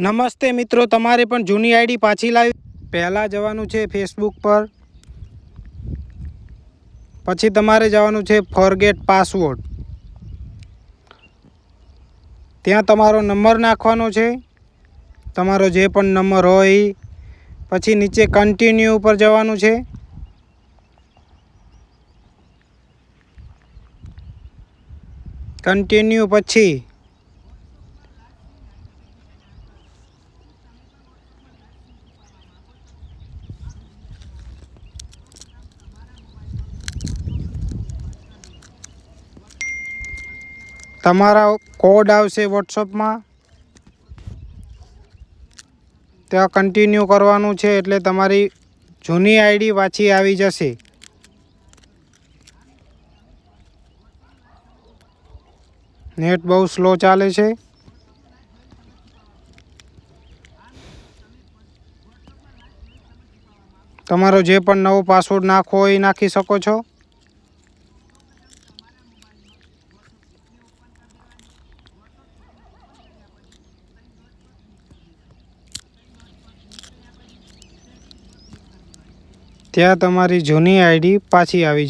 નમસ્તે મિત્રો, તમારે પણ જૂની આઈડી પાછી લાવી. પહેલાં જવાનું છે ફેસબુક પર, પછી તમારે જવાનું છે ફોરગેટ પાસવર્ડ. ત્યાં તમારો નંબર નાખવાનો છે, તમારો જે પણ નંબર હોય એ. પછી નીચે કન્ટિન્યુ ઉપર જવાનું છે. કન્ટિન્યુ પછી તમારા કોડ આવશે વોટ્સઅપમાં, ત્યાં કન્ટિન્યુ કરવાનું છે એટલે તમારી જૂની આઈડી પાછી આવી જશે. નેટ બહુ સ્લો ચાલે છે. તમારો જે પણ નવો પાસવર્ડ નાખવો હોય એ નાખી શકો છો. ત્યાં તમારી જૂની આઈડી પાછી આવી જશે.